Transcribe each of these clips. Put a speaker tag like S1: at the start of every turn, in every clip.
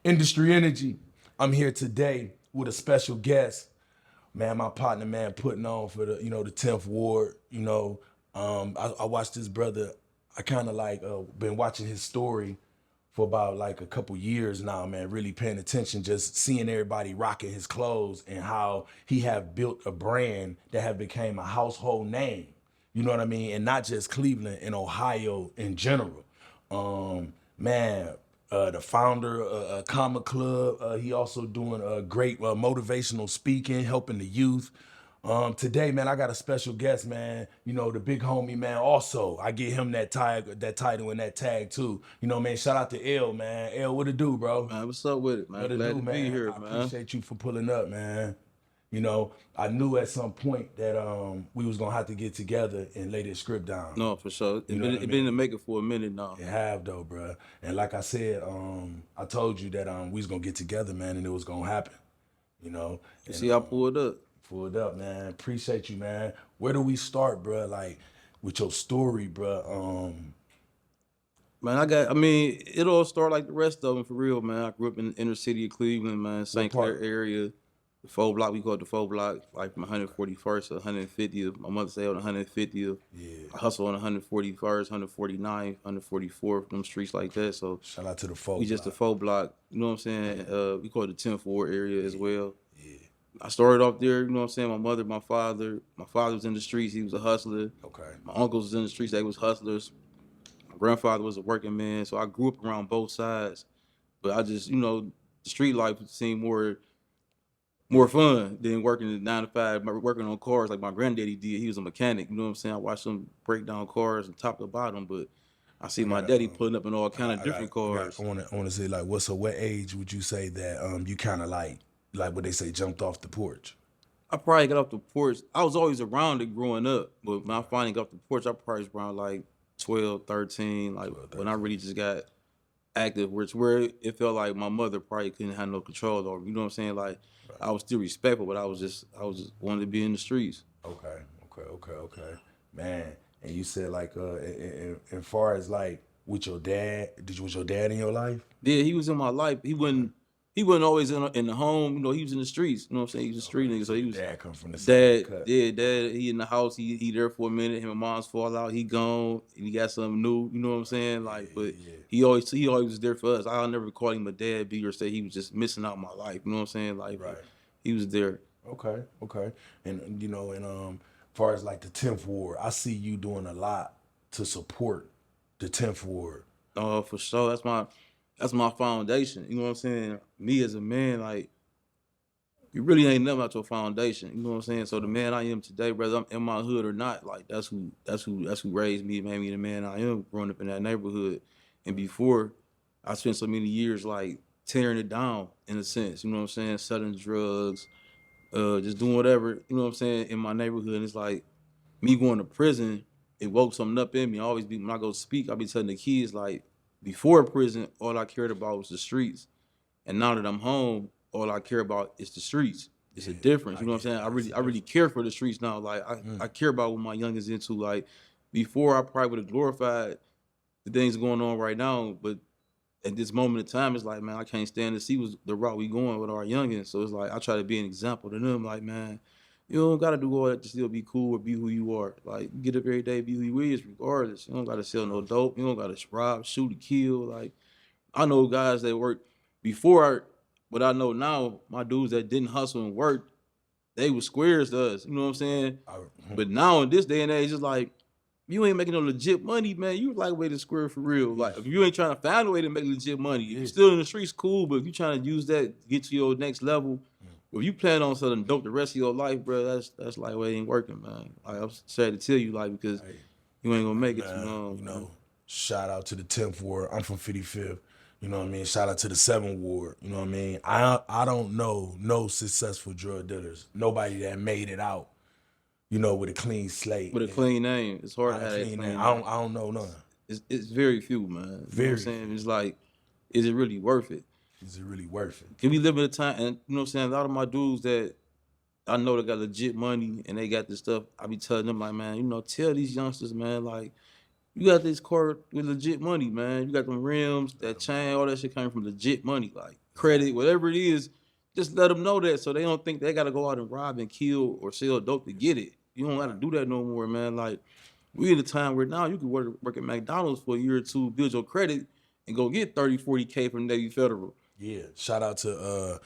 S1: Industry Energy. I'm here today with a special guest. Man, my partner, man, putting on for the 10th Ward. I watched this brother. I kind of like been watching his story for about like a couple years now, man, really paying attention, just seeing everybody rocking his clothes and how he have built a brand that have became a household name. You know what I mean? And not just Cleveland and Ohio in general. Man, the founder of Comma Club. He also doing great motivational speaking, helping the youth. Today, man, I got a special guest, man. The big homie, man. Also, I get him that tag, that title, and that tag too. Man. Shout out to L, man. L, what it do, bro?
S2: Man, what's up with it, man?
S1: What it
S2: Glad
S1: do,
S2: to be
S1: man?
S2: here,
S1: I
S2: man.
S1: appreciate you for pulling up, man. I knew at some point that we was gonna have to get together and lay this script down.
S2: No, for sure.
S1: You know what I
S2: It been
S1: mean?
S2: in the making for a minute now.
S1: It have though, bro. And like I said, I told you that we was gonna get together, man, and it was gonna happen. You know.
S2: You
S1: And,
S2: see, I pulled up.
S1: Pulled up, man. Appreciate you, man. Where do we start, bro? Like with your story, bro.
S2: Man, it all started like the rest of them for real, man. I grew up in the inner city of Cleveland, man, St. Clair
S1: part?
S2: area. The 4 block, we call it the 4 block, like from 141st to 150th. My mother say on 150th.
S1: Yeah.
S2: I hustle on 141st, 149th, 144th, them streets like that. So
S1: Shout out to the folk.
S2: we just the 4 block, you know what I'm saying? We call it the 10th Ward area as well.
S1: Yeah.
S2: I started off there, you know what I'm saying? My mother, my father was in the streets, he was a hustler.
S1: Okay.
S2: My uncles was in the streets, they was hustlers. My grandfather was a working man, so I grew up around both sides. But I just, the street life seemed more fun than working at 9 to 5, working on cars like my granddaddy did. He was a mechanic, you know what I'm saying? I watched him break down cars from top to bottom, but I see my daddy putting up in all kind of different cars.
S1: I wanna say like what age would you say that you kinda like what they say jumped off the porch?
S2: I probably got off the porch. I was always around it growing up, but when I finally got off the porch, I probably was around like 12, 13, like
S1: 12,
S2: when I really just got active, where it felt like my mother probably couldn't have no control over. You know what I'm saying? Like I was still respectful, but I was just wanted to be in the streets.
S1: Okay. Man, and you said like as far as like with your dad, was your dad in your life?
S2: Yeah, he was in my life. He wasn't always in the home. He was in the streets. You know what I'm saying? He was a street nigga, so he was.
S1: Dad come from the same
S2: Dad,
S1: cut.
S2: yeah, dad. He in the house. He there for a minute. Him and mom's fall out. He gone. And he got something new. You know what I'm saying? Like, but
S1: Yeah.
S2: he always was there for us. I'll never call him a dad be or say he was just missing out my life. You know what I'm saying? Like,
S1: Right.
S2: he was there.
S1: Okay. And far as like the 10th Ward, I see you doing a lot to support the 10th Ward.
S2: For sure. That's my foundation. You know what I'm saying? Me as a man, like, you really ain't nothing about your foundation. You know what I'm saying? So the man I am today, whether I'm in my hood or not, like that's who raised me, made me the man I am growing up in that neighborhood. And before, I spent so many years like tearing it down in a sense. You know what I'm saying? Selling drugs, just doing whatever, you know what I'm saying, in my neighborhood. And it's like me going to prison, it woke something up in me. I always be when I go speak, I be telling the kids like before prison, all I cared about was the streets. And now that I'm home, all I care about is the streets. It's a difference. You know what I'm saying? I really care for the streets now. Like I care about what my youngest into. Like before I probably would have glorified the things going on right now, but at this moment in time, it's like, man, I can't stand to see the route we going with our youngins. So it's like I try to be an example to them. Like, man, you don't gotta do all that to still be cool or be who you are. Like, you get up every day, be who you is, regardless. You don't gotta sell no dope. You don't gotta rob, shoot, or kill. Like, I know guys that work before. What I know now, my dudes that didn't hustle and work, they was squares to us. You know what I'm saying? But now in this day and age, it's like you ain't making no legit money, man. You like way to square for real. Like if you ain't trying to find a way to make legit money, if you're still in the streets, cool. But if you trying to use that to get to your next level, if you plan on selling dope the rest of your life, bro, that's like what ain't working, man. Like I'm sad to tell you, like because you ain't gonna make it too long.
S1: Shout out to the 10th Ward. I'm from 55th. You know what I mean? Shout out to the 7th Ward. You know what I mean? I don't know no successful drug dealers. Nobody that made it out, with a clean slate.
S2: With a clean name, it's hard to have that
S1: clean
S2: clean
S1: name.
S2: name.
S1: I don't know none.
S2: It's very few, man. You know what
S1: Very
S2: I'm saying? It's like, is it really worth it?
S1: Is it really worth it?
S2: Can we live in a time, and you know what I'm saying? A lot of my dudes that I know that got legit money and they got this stuff, I be telling them like, man, tell these youngsters, man, like, you got this car with legit money, man. You got them rims, that chain, all that shit came from legit money. Like, credit, whatever it is. Just let them know that so they don't think they got to go out and rob and kill or sell dope to get it. You don't got to do that no more, man. Like, we at a time where now you can work at McDonald's for a year or two, build your credit, and go get 30, 40K from Navy Federal.
S1: Yeah, shout out to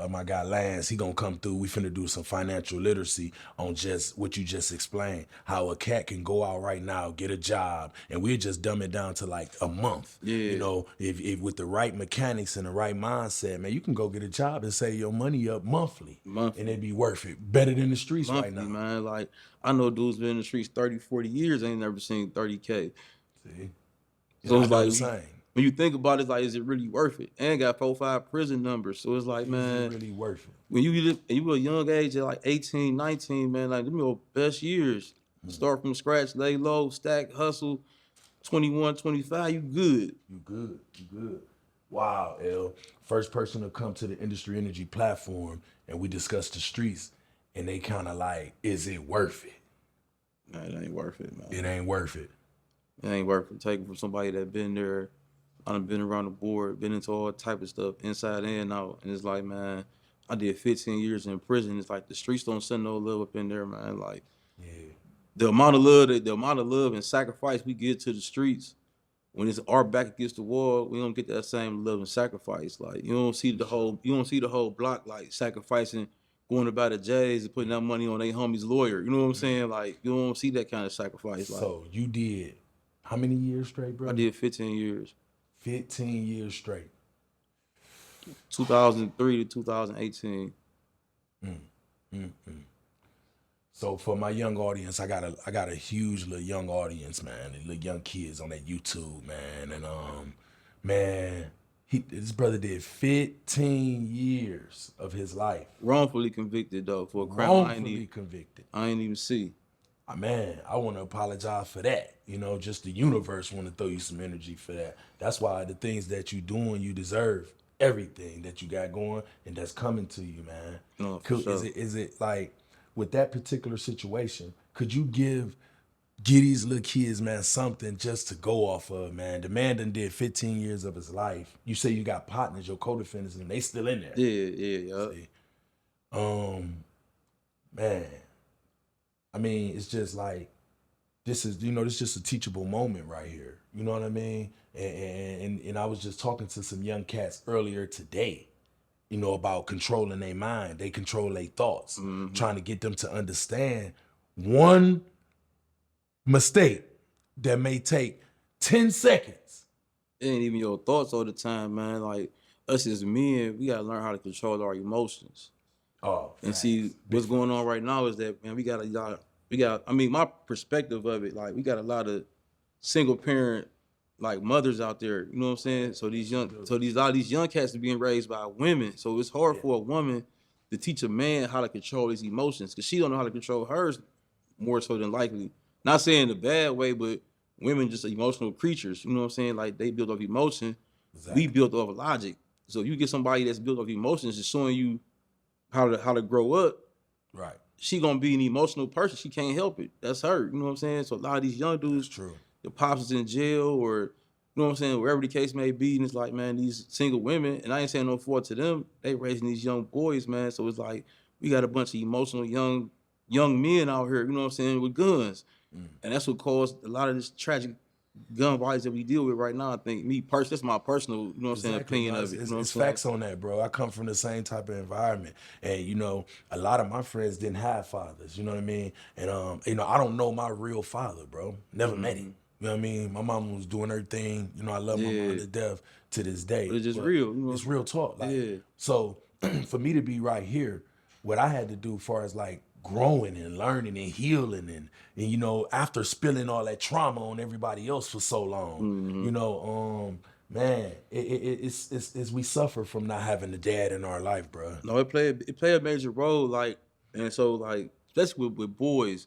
S1: my guy Lance. He gonna come through. We finna do some financial literacy on just what you just explained. How a cat can go out right now, get a job, and we'll just dumb it down to like a month.
S2: Yeah.
S1: You know, if with the right mechanics and the right mindset, man, you can go get a job and save your money up monthly.
S2: Monthly.
S1: And it'd be worth it. Better than the streets right
S2: Monthly,
S1: now.
S2: man. Like, I know dudes been in the streets 30, 40 years, ain't never seen 30K.
S1: See?
S2: So
S1: Yeah,
S2: it's
S1: I know
S2: like,
S1: the same.
S2: when you think about it, it's like, is it really worth it? And got 4, 5 prison numbers. So it's like,
S1: Is
S2: man,
S1: it really worth it?
S2: when you a young age at like 18, 19, man, like them your best years. Start from scratch, lay low, stack, hustle. 21, 25, you good.
S1: You good. You good. Wow, L. First person to come to the Industry Energy platform and we discussed the streets and they kind of like, is it worth it?
S2: Nah, it ain't worth it, man.
S1: It ain't worth it.
S2: It ain't worth it. Taking from somebody that been there, I done been around the board, been into all type of stuff, inside and out. And it's like, man, I did 15 years in prison. It's like the streets don't send no love up in there, man. Like,
S1: Yeah.
S2: the amount of love and sacrifice we give to the streets, when it's our back against the wall, we don't get that same love and sacrifice. Like, you don't see the whole block like sacrificing, going about the J's and putting that money on their homie's lawyer. You know what I'm saying? Like, you don't see that kind of sacrifice. Like,
S1: So you did how many years straight, bro?
S2: I did 15 years,
S1: 15 years straight.
S2: 2003 to 2018.
S1: So for my young audience, I got a huge little young audience, man. The little young kids on that YouTube, man. And man, this brother did 15 years of his life.
S2: Wrongfully convicted though for a crime
S1: Wrongfully convicted.
S2: I ain't even see.
S1: Man, I want to apologize for that. You know, just the universe want to throw you some energy for that. That's why the things that you doing, you deserve everything that you got going and that's coming to you, man.
S2: No, for sure.
S1: Is it like with that particular situation, could you give these little kids, man, something just to go off of, man? The man done did 15 years of his life. You say you got partners, your co-defendants, and they still in there.
S2: Yeah.
S1: See? Man, I mean, it's just like, this is just a teachable moment right here. You know what I mean? And I was just talking to some young cats earlier today, you know, about controlling their mind. They control their thoughts, trying to get them to understand one mistake that may take 10 seconds.
S2: It ain't even your thoughts all the time, man. Like, us as men, we gotta learn how to control our emotions.
S1: Oh,
S2: And see, what's going on right now is that, man, we got, I mean, my perspective of it, like, we got a lot of single parent, like, mothers out there, you know what I'm saying? So a lot of these young cats are being raised by women. So it's hard for a woman to teach a man how to control his emotions, because she don't know how to control hers more so than likely. Not saying in a bad way, but women just emotional creatures, you know what I'm saying? Like, they build off emotion.
S1: Exactly.
S2: We built off logic. So you get somebody that's built off emotions, just showing you how to grow up,
S1: Right.
S2: she gonna be an emotional person. She can't help it. That's her. You know what I'm saying? So a lot of these young dudes,
S1: True.
S2: the pops is in jail, or you know what I'm saying, wherever the case may be, and it's like, man, these single women, and I ain't saying no fault to them, they raising these young boys, man. So it's like, we got a bunch of emotional young men out here, you know what I'm saying, with guns. And that's what caused a lot of this tragic gun violence that we deal with right now. I think that's my personal, you know what I'm saying, opinion of it. You know what
S1: It's
S2: I'm saying?
S1: facts on that, bro. I come from the same type of environment, and you know, a lot of my friends didn't have fathers. You know what I mean? And you know, I don't know my real father, bro. Never met him. You know what I mean? My mom was doing her thing. You know, I love my mom to death to this day.
S2: But it's just real. You know?
S1: It's real talk. Like,
S2: Yeah.
S1: So for me to be right here, what I had to do as far as like growing and learning and healing and you know, after spilling all that trauma on everybody else for so long, you know, man, it's we suffer from not having a dad in our life, bro.
S2: No, it play a major role, like, and so like, especially with boys,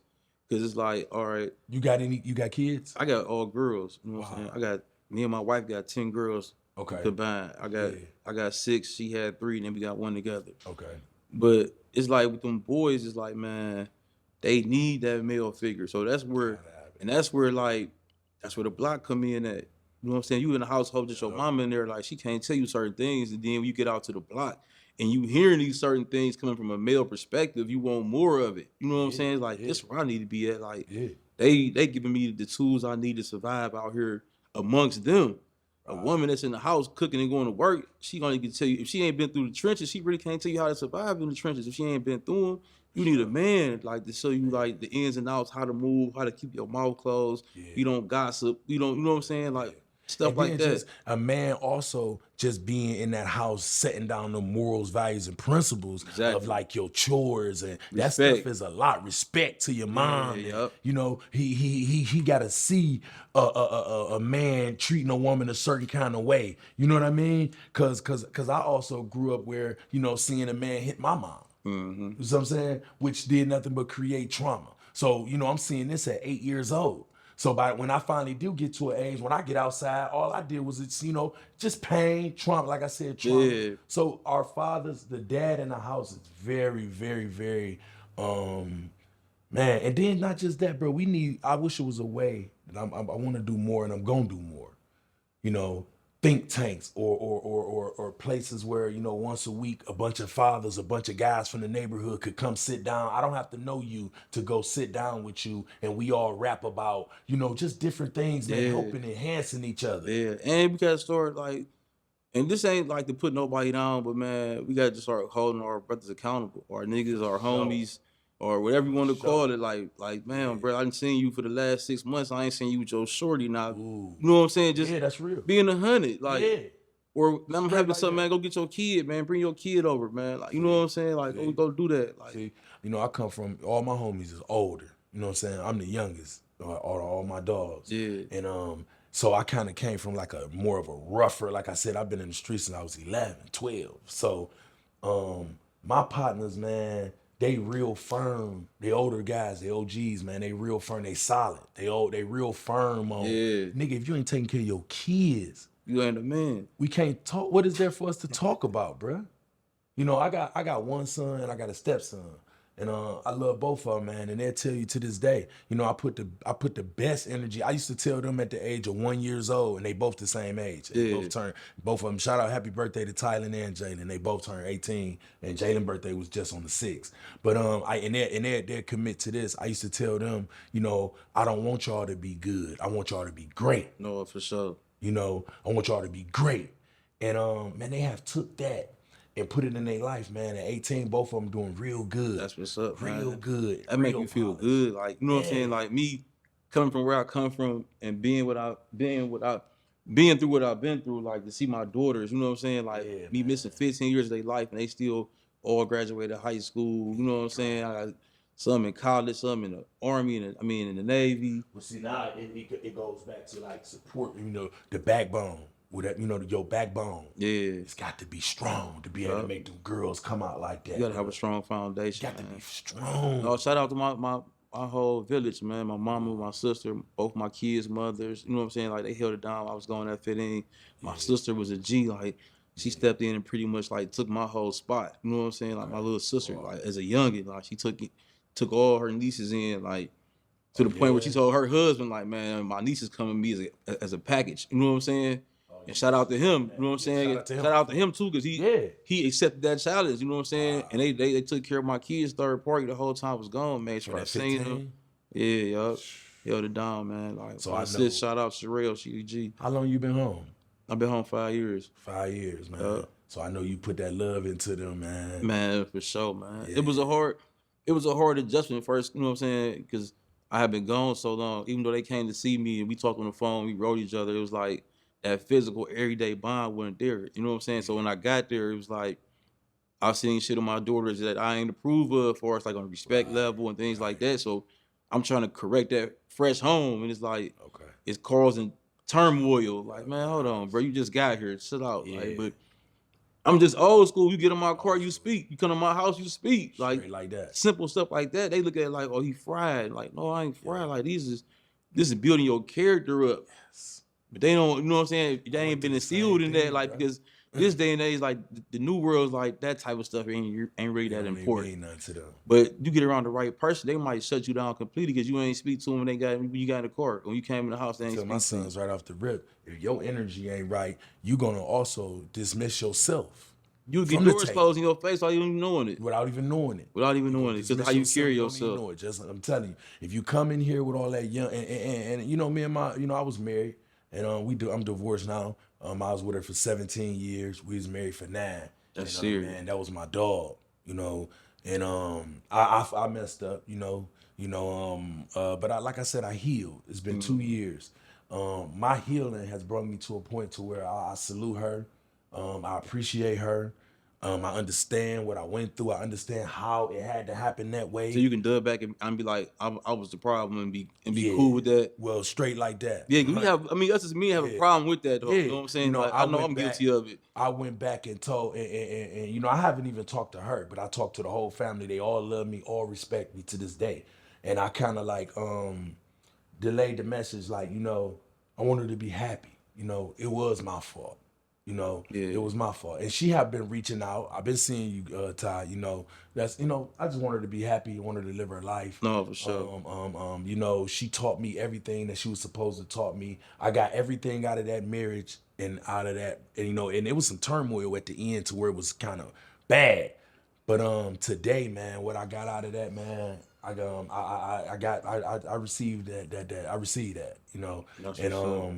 S2: because it's like, all right,
S1: You got kids?
S2: I got all girls. You know what I'm saying? Me and my wife got 10 girls
S1: Okay.
S2: combined. I got 6. She had 3, and then we got 1 together.
S1: Okay.
S2: But it's like with them boys, it's like, man, they need that male figure. So that's where, and that's where the block come in at. You know what I'm saying? You in the household, just your mama in there, like she can't tell you certain things, and then when you get out to the block and you hearing these certain things coming from a male perspective, you want more of it. You know what I'm saying? It's like this where I need to be at. Like they giving me the tools I need to survive out here amongst them. A woman that's in the house cooking and going to work, she only can tell you if she ain't been through the trenches, she really can't tell you how to survive in the trenches. If she ain't been through them, you need a man like to show you like the ins and outs, how to move, how to keep your mouth closed. You don't gossip. You don't, you know what I'm saying? Like stuff
S1: And
S2: like
S1: then
S2: that.
S1: just a man also just being in that house, setting down the morals, values, and principles of like your chores, and that stuff is a lot. Respect to your mom. And, you know, he got to see a man treating a woman a certain kind of way. You know what I mean? Cause I also grew up where, you know, seeing a man hit my mom. You know what I'm saying? Which did nothing but create trauma. So, you know, I'm seeing this at 8 years old. So when I finally do get to an age, when I get outside, all I did was, it's, you know, just pain, trauma, like I said, trauma.
S2: Yeah.
S1: So our fathers, the dad in the house is very, very, very, man. And then not just that, bro, I wish it was a way that I want to do more, and I'm going to do more, you know, think tanks or places where, you know, once a week, a bunch of fathers, a bunch of guys from the neighborhood could come sit down. I don't have to know you to go sit down with you, and we all rap about, you know, just different things, man, helping, enhancing each other.
S2: Yeah, and we gotta start like, and this ain't like to put nobody down, but man, we gotta just start holding our brothers accountable, our niggas, our homies, or whatever you want to call it. Like, man, bro, I done seen you for the last 6 months. I ain't seen you with your shorty now. You know what I'm saying? Just
S1: that's real.
S2: Being 100, like, or I'm having something, man. Go get your kid, man. Bring your kid over, man. Like, you know what I'm saying? Like, go do that. Like,
S1: you know, I come from, all my homies is older. You know what I'm saying? I'm the youngest, all my dogs.
S2: Yeah.
S1: And so I kind of came from like a more of a rougher, like I said, I've been in the streets since I was 11, 12. So my partners, man, they real firm. They older guys, they OGs, man. They real firm. They solid. They real firm on, nigga, if you ain't taking care of your kids,
S2: you ain't a man.
S1: We can't talk. What is there for us to talk about, bruh? You know, I got one son and I got a stepson. And I love both of them, man. And they'll tell you to this day, you know, I put the best energy. I used to tell them at the age of 1 year old, and they both the same age. They both of them. Shout out, happy birthday to Tylen and Jalen. They both turned 18, and Jalen's birthday was just on the 6th. But they're commit to this. I used to tell them, you know, I don't want y'all to be good. I want y'all to be great.
S2: No, for sure.
S1: You know, I want y'all to be great. And man, they have took that and put it in their life, man. At 18, both of them doing real good.
S2: That's what's up, man.
S1: Real good.
S2: That make you feel good. Like, you know what I'm saying? Like me coming from where I come from and being through what I've been through, like to see my daughters, you know what I'm saying? Like me missing 15 years of their life and they still all graduated high school, you know what I'm saying? I got some in college, some in the Army, and in the Navy.
S1: Well, see, now it goes back to like support, you know, the backbone. With that, you know, your backbone.
S2: Yeah.
S1: It's got to be strong to be able to make them girls come out like that.
S2: You gotta have a strong foundation.
S1: You got to be strong.
S2: No, shout out to my whole village, man. My mama, my sister, both my kids' mothers. You know what I'm saying? Like they held it down. I was going at fit in. My sister was a G. Like she stepped in and pretty much like took my whole spot. You know what I'm saying? Like my little sister, like as a youngin', like she took all her nieces in, like to the point where she told her husband, like, man, my niece is coming to me as a package. You know what I'm saying? And shout out to him, you know what I'm saying? Shout out to him too, because he accepted that challenge, you know what I'm saying? And they took care of my kids' third party the whole time I was gone, man. Started singing them. Yeah, held it down, man. Like so my sis, shout out Sherelle, she a G.
S1: How long you been home?
S2: I've been home 5 years.
S1: 5 years, man. So I know you put that love into them, man.
S2: Man, for sure, man. It was a hard adjustment first, you know what I'm saying? Because I had been gone so long. Even though they came to see me and we talked on the phone, we wrote each other, it was like that physical everyday bond wasn't there. You know what I'm saying? So when I got there, it was like I've seen shit on my daughters that I ain't approve of, for us like on respect level and things like that. So I'm trying to correct that fresh home, and it's like it's causing turmoil. Like, man, hold on, bro, you just got here, chill out. Like, but I'm just old school. You get in my car, you speak. You come to my house, you speak.
S1: Like that.
S2: Simple stuff like that. They look at it like, oh, he fried. Like, no, I ain't fried. Like this is building your character up. But they don't, you know what I'm saying? They ain't been instilled in that, like, because this day and age, like the new world's like that type of stuff ain't really that
S1: Don't
S2: important.
S1: mean nothing to them.
S2: But you get around the right person, they might shut you down completely because you ain't speak to them when you got in the court. When you came in the house, they ain't
S1: Tell my
S2: speak to you.
S1: sons right off the rip, if your energy ain't right, you gonna also dismiss yourself
S2: You get
S1: from the
S2: doors
S1: table.
S2: closed in your face without even knowing it.
S1: without even knowing it.
S2: Without even
S1: You
S2: knowing
S1: gonna
S2: it, because
S1: dismiss
S2: how you
S1: yourself,
S2: carry
S1: don't even
S2: yourself.
S1: know it. Just I'm telling you, if you come in here with all that young and you know me and my I was married and I'm divorced now. I was with her for 17 years. We was married for 9.
S2: That's
S1: And,
S2: serious.
S1: man, that was my dog. And I messed up. But like I said, I healed. It's been 2 years. My healing has brought me to a point to where I salute her. I appreciate her. I understand what I went through. I understand how it had to happen that way.
S2: So you can dub back and be like, I was the problem and be
S1: Yeah.
S2: cool with that.
S1: Well, straight like that.
S2: Yeah, 'cause we have. I mean, us as me have a
S1: Yeah.
S2: problem with that, though.
S1: Yeah.
S2: You know what I'm saying? Like,
S1: I
S2: I know
S1: went
S2: I'm
S1: back-
S2: guilty of it.
S1: I went back and told, and I haven't even talked to her, but I talked to the whole family. They all love me, all respect me to this day. And I kind of like delayed the message, like, I wanted to be happy. It was my fault.
S2: Yeah.
S1: It was my fault. And she have been reaching out. I've been seeing you, Ty. That's I just want her to be happy. I want her to live her life.
S2: No, for sure.
S1: She taught me everything that she was supposed to taught me. I got everything out of that marriage and out of that, and and it was some turmoil at the end to where it was kind of bad. But today, man, what I got out of that, man, I received that I received that,
S2: That's
S1: and
S2: what's up.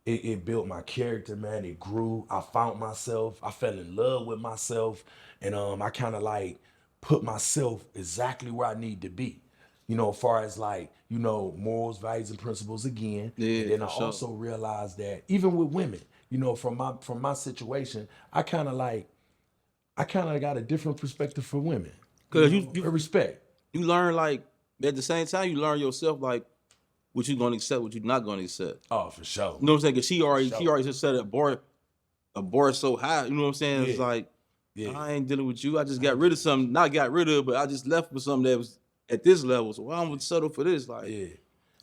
S1: it built my character, man. It grew. I found myself. I fell in love with myself, and I kind of like put myself exactly where I need to be. As far as like, morals, values, and principles again.
S2: Yeah,
S1: And then I
S2: for sure.
S1: also realized that even with women, from my situation, I kind of got a different perspective for women.
S2: 'Cause
S1: respect.
S2: You learn, like, at the same time, you learn yourself, like, what you gonna accept, what you not gonna accept.
S1: Oh, for sure.
S2: You know what I'm saying? Because she already
S1: Sure.
S2: just set a bar so high. You know what I'm saying? It's
S1: Yeah.
S2: like,
S1: Yeah.
S2: I ain't dealing with you. I just got rid of something. Not got rid of, but I just left with something that was at this level. So I'm gonna settle for this. Like,
S1: Yeah.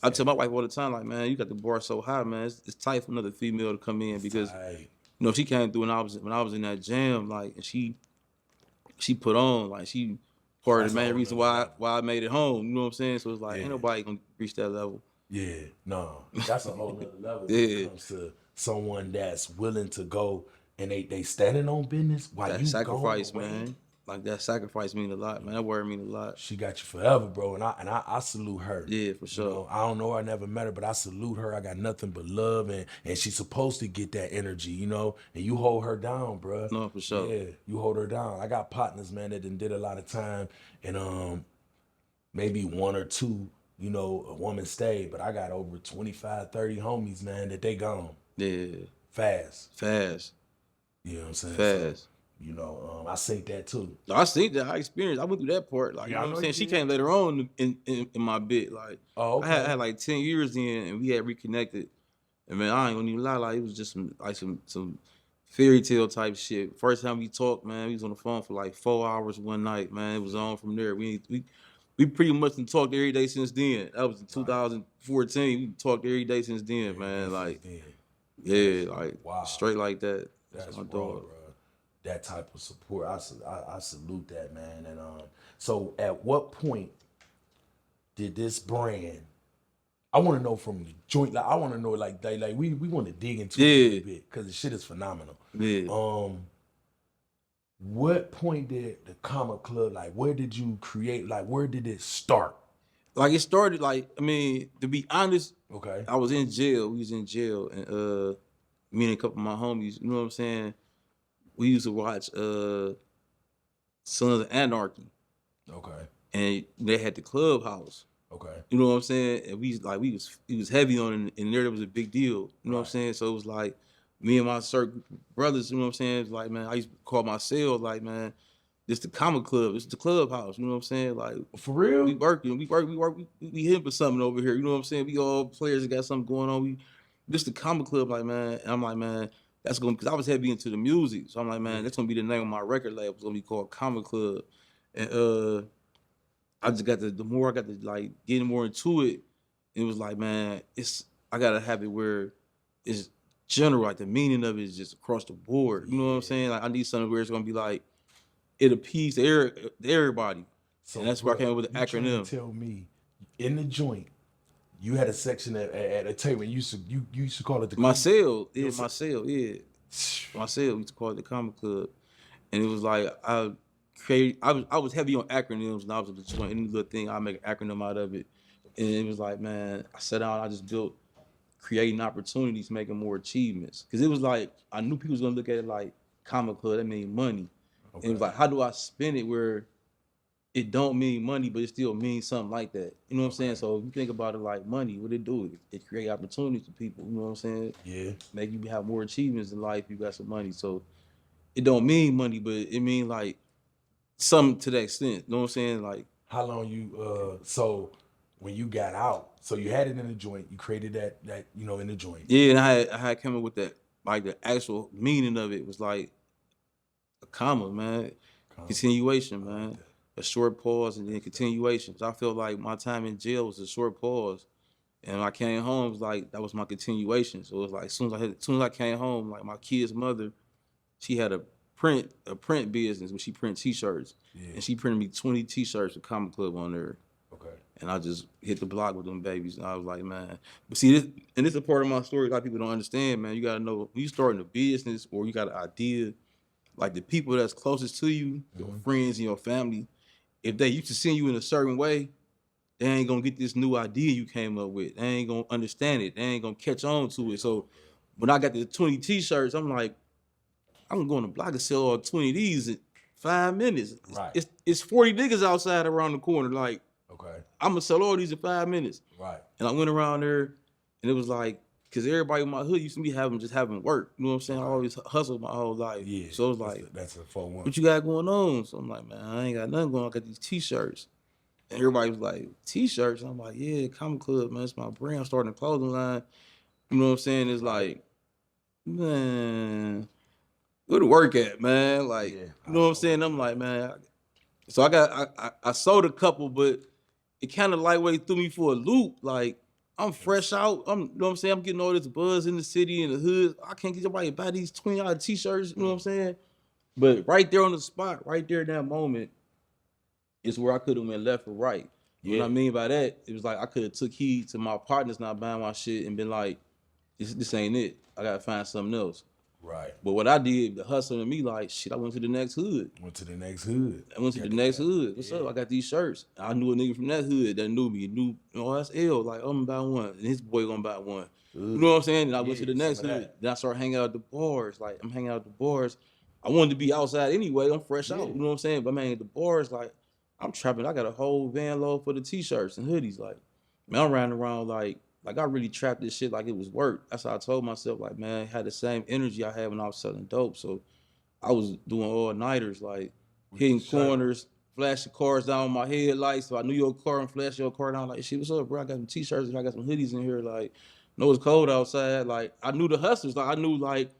S2: I tell my wife all the time, like, man, you got the bar so high, man. It's tight for another female to come in because
S1: Right.
S2: she came through when I was in that jam, like, and she put on, like, she part of the
S1: That's a
S2: main
S1: whole
S2: reason
S1: nother
S2: why I made it home. You know what I'm saying? So it's like,
S1: Yeah.
S2: ain't nobody gonna reach that level.
S1: Yeah, no, that's a whole nother level when
S2: Yeah.
S1: it comes to someone that's willing to go and they standing on business while
S2: That
S1: you
S2: sacrifice,
S1: going away.
S2: man. Like, that sacrifice mean a lot, man. That word mean a lot.
S1: She got you forever, bro, and I salute her.
S2: Yeah, for sure.
S1: I don't know her, I never met her, but I salute her. I got nothing but love, and she's supposed to get that energy, and you hold her down, bro.
S2: No, for sure.
S1: Yeah, you hold her down. I got partners, man, that did a lot of time, and maybe one or two, a woman stayed, but I got over 25, 30 homies, man, that they gone
S2: Yeah,
S1: fast.
S2: fast.
S1: You know what I'm saying?
S2: Fast.
S1: So, I think that too.
S2: I seen that. I experienced. I went through that part. Like,
S1: Yeah,
S2: you
S1: I
S2: know what
S1: know
S2: I'm saying?
S1: you
S2: She
S1: did.
S2: came later on in my bit. Like,
S1: Oh, okay.
S2: I had like 10 years in, and we had reconnected. And man, I ain't gonna even lie. Like, it was just some fairy tale type shit. First time we talked, man, we was on the phone for like 4 hours one night. Man, it was on from there. We pretty much done talked every day since then. That was in 2014. We talked every day since then, man. Like, yeah, like,
S1: Wow.
S2: straight like that.
S1: That's
S2: my
S1: raw,
S2: dog.
S1: bro. That type of support, I salute that, man. And so at what point did this brand? I want to know from the joint. Like, I want to know, like we want to dig into it a little bit because the shit is phenomenal.
S2: Yeah.
S1: What point did the Comma Club, like, where did you create? Like, where did it start?
S2: Like, it started, like, I mean, to be honest,
S1: Okay.
S2: I was in jail. We was in jail, and me and a couple of my homies, you know what I'm saying? We used to watch Sons of Anarchy,
S1: Okay.
S2: and they had the clubhouse.
S1: Okay.
S2: You know what I'm saying? And we was heavy on it, and there was a big deal. You know what I'm saying? So it was like me and my circle brothers, you know what I'm saying? It's like, man, I used to call my cell, like, man, this the comic club, it's the clubhouse, you know what I'm saying? Like,
S1: For real?
S2: we working, we hitting for something over here, you know what I'm saying? We all players that got something going on. This the comic club, like, man, and I'm like, man, that's gonna, because I was heavy into the music. So I'm like, man, that's gonna be the name of my record label. It's gonna be called Comic Club. And I just got the more I got to, like, getting more into it, it was like, man, I gotta have it where it's general, like the meaning of it is just across the board. You know what I'm saying? Like I need something where it's gonna be like it appeals to everybody.
S1: So
S2: And that's where I came up with the
S1: you trying to
S2: acronym.
S1: tell me in the joint, you had a section at a table. You used to call it the
S2: My cell, yeah,
S1: Your
S2: my cell, yeah. My cell, we used to call it the comic club. And it was like I was heavy on acronyms and I was just doing any little thing, I make an acronym out of it. And it was like, man, I sat down, I just built creating opportunities, making more achievements. Cause it was like I knew people was gonna look at it like comic club, that mean money. And it was like, how do I spin it where it don't mean money, but it still means something like that. You know what I'm saying? So if you think about it like money, what it do? It create opportunities for people. You know what I'm saying?
S1: Yeah.
S2: Make you have more achievements in life. You got some money. So it don't mean money, but it mean like something to that extent. You know what I'm saying? Like
S1: How long you so when you got out, so you had it in the joint, you created that in the joint.
S2: yeah, and I had come up with that. Like the actual meaning of it was like a comma, man. Continuation, man. A short pause and then continuation. So I feel like my time in jail was a short pause. And when I came home, it was like that was my continuation. So it was like as soon as I came home, like my kid's mother, she had a print business where she print t-shirts.
S1: Yeah.
S2: And she printed me 20 t-shirts with Comic Club on there.
S1: Okay.
S2: And I just hit the block with them babies. And I was like, man. But see, this is a part of my story a lot of people don't understand, man. You gotta know when you starting a business or you got an idea, like the people that's closest to you, your friends and your family, if they used to seeing you in a certain way, they ain't gonna get this new idea you came up with. They ain't gonna understand it. They ain't gonna catch on to it. So when I got the 20 t-shirts, I'm like, I'm going to block and sell all 20 of these in 5 minutes.
S1: Right.
S2: It's 40 niggas outside around the corner. Like,
S1: Okay.
S2: I'm gonna sell all these in 5 minutes.
S1: Right.
S2: And I went around there and it was like, cause everybody in my hood used to be having work. You know what I'm saying? I always hustled my whole life.
S1: Yeah.
S2: So it was like,
S1: that's a 4-1.
S2: what you got going on? So I'm like, man, I ain't got nothing going on. I got these t-shirts. And everybody was like, t-shirts? And I'm like, yeah, Comic Club, man, it's my brand. I'm starting a clothing line. You know what I'm saying? It's like, man, where the work at, man? Like, you know what I'm saying? I'm like, man. So I sold a couple, but it kind of lightweight threw me for a loop. Like, I'm fresh out. You know what I'm saying? I'm getting all this buzz in the city, in the hood. I can't get somebody to buy these $20 t-shirts, you know what I'm saying? But right there on the spot, right there in that moment, is where I could have went left or right. You know what I mean by that? It was like I could have took heed to my partners not buying my shit and been like, this ain't it. I gotta find something else.
S1: Right.
S2: But what I did, the hustle in me, like, shit, I went to the next hood.
S1: Went to the next hood.
S2: I went to the next hood. What's up? I got these shirts. I knew a nigga from that hood that knew me. Knew, that's L. Like, I'm gonna buy one. And his boy gonna buy one. You know what I'm saying? And I went to the next hood. Then I started hanging out at the bars. Like, I'm hanging out at the bars. I wanted to be outside anyway. I'm fresh out. You know what I'm saying? But man, at the bars, like, I'm trapping. I got a whole van load for the t-shirts and hoodies. Like, man, I'm riding around like I really trapped this shit like it was work. That's how I told myself, like, man, I had the same energy I had when I was selling dope. So I was doing all-nighters, like hitting corners, flashing cars down my headlights. So I knew your car and flash your car down. Like, shit, what's up, bro? I got some t-shirts and I got some hoodies in here. Like, know it's cold outside. Like, I knew the hustlers. Like, I knew, like,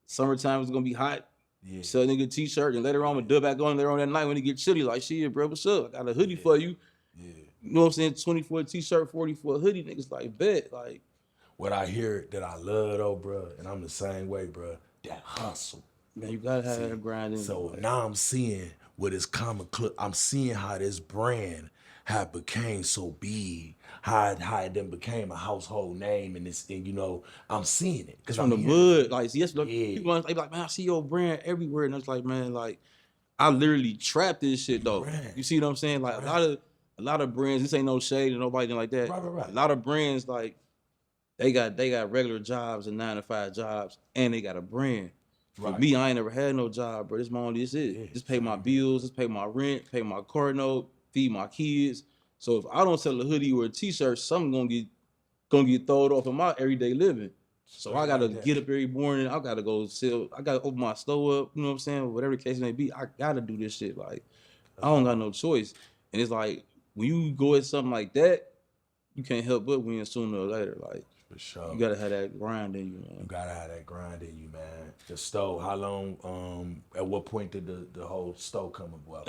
S2: summertime was going to be hot. Yeah. Sell a nigga a t-shirt and later on, I'm going to dub back on there on that night when it get chilly. Like, shit, bro, what's up? I got a hoodie for you. Yeah. You know what I'm saying? 20 for a t-shirt, 40 for a hoodie. Niggas like, bet. Like,
S1: what I hear that I love though, bro, and I'm the same way, bro, that hustle.
S2: Man, you gotta have that grinding.
S1: So now I'm seeing what is Comic Club. I'm seeing how this brand had became so big, how it then became a household name, and this, and I'm seeing it
S2: because from the hood, like, see, that's people they be like, man, I see your brand everywhere, and I was like, man, like, I literally trapped this shit though. You see what I'm saying? Like a lot of brands, this ain't no shade or nobody like that. Right. A lot of brands, like, they got regular jobs and 9-to-5 jobs, and they got a brand. For me, I ain't never had no job, bro. This my only, this it. Yeah, just pay my bills, just pay my rent, pay my car note, feed my kids. So if I don't sell a hoodie or a t-shirt, something gonna get thrown off in my everyday living. So I gotta get up every morning. I gotta go sell. I gotta open my store up. You know what I'm saying? Whatever the case may be, I gotta do this shit. Like, I don't got no choice. And it's like, when you go at something like that, you can't help but win sooner or later. Like,
S1: for sure,
S2: you gotta have that grind in you, man.
S1: You gotta have that grind in you, man. The stove. How long? At what point did the whole stove come about?